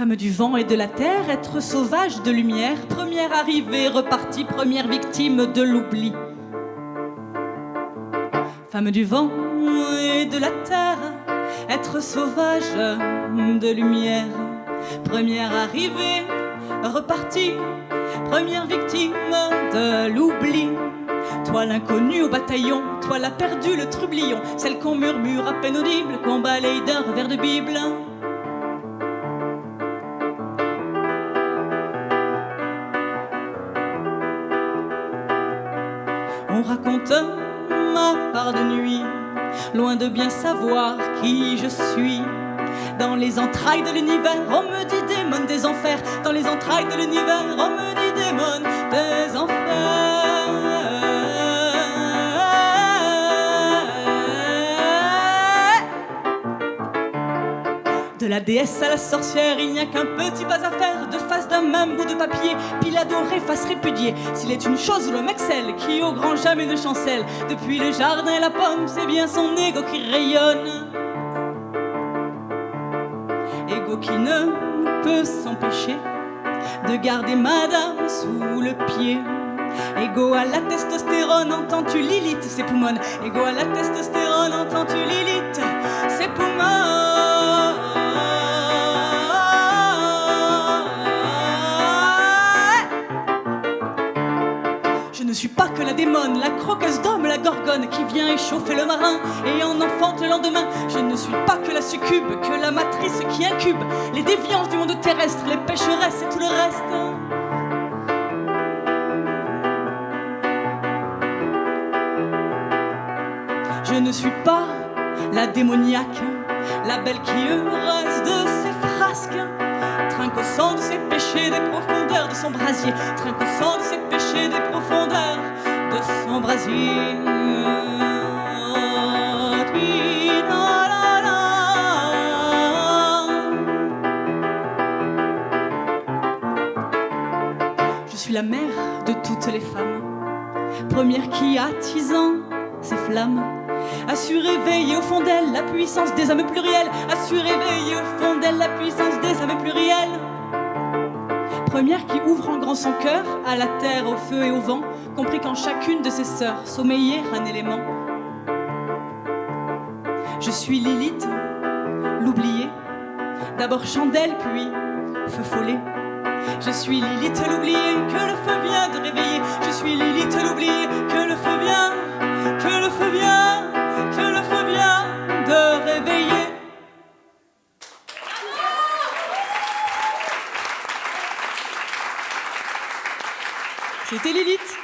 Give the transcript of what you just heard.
Femme du vent et de la terre, être sauvage de lumière, première arrivée, repartie, première victime de l'oubli. Femme du vent et de la terre, être sauvage de lumière, première arrivée, repartie, première victime de l'oubli. Toi l'inconnu au bataillon, toi la perdue, le trublion, celle qu'on murmure à peine audible, qu'on balaye d'un revers de Bible. On raconte ma part de nuit, loin de bien savoir qui je suis. Dans les entrailles de l'univers, on me dit démon des enfers. Dans les entrailles de l'univers, on me dit démon des enfers. De la déesse à la sorcière, il n'y a qu'un petit pas à faire. De face d'un même bout de papier, pile adoré, face répudiée. S'il est une chose où l'homme excelle, qui au grand jamais ne chancelle, depuis le jardin et la pomme, c'est bien son ego qui rayonne. Ego qui ne peut s'empêcher de garder madame sous le pied. Ego à la testostérone, entends-tu Lilith, ses poumons. Ego à la testostérone, entends-tu Lilith, ses poumons. Je ne suis pas que la démone, la croqueuse d'homme, la gorgone qui vient échauffer le marin et en enfante le lendemain. Je ne suis pas que la succube, que la matrice qui incube les déviances du monde terrestre, les pécheresses et tout le reste. Je ne suis pas la démoniaque, la belle qui heureuse de ses frasques, trinque au sang de ses péchés des profondeurs de son brasier, trinque au sang de ses péchés des profondeurs de son brasier. Je suis la mère de toutes les femmes, première qui attisant ses flammes a su réveiller au fond d'elle la puissance des âmes plurielles, a su réveiller au fond d'elle la puissance des âmes plurielles. Première qui ouvre en grand son cœur à la terre, au feu et au vent, compris qu'en chacune de ses sœurs sommeillait un élément. Je suis Lilith, l'oubliée, d'abord chandelle puis feu follet. Je suis Lilith l'oubliée, que le feu vient de réveiller. Je suis Lilith l'oubliée, que le feu vient, que le feu vient, que le feu vient de réveiller. C'était Lilith.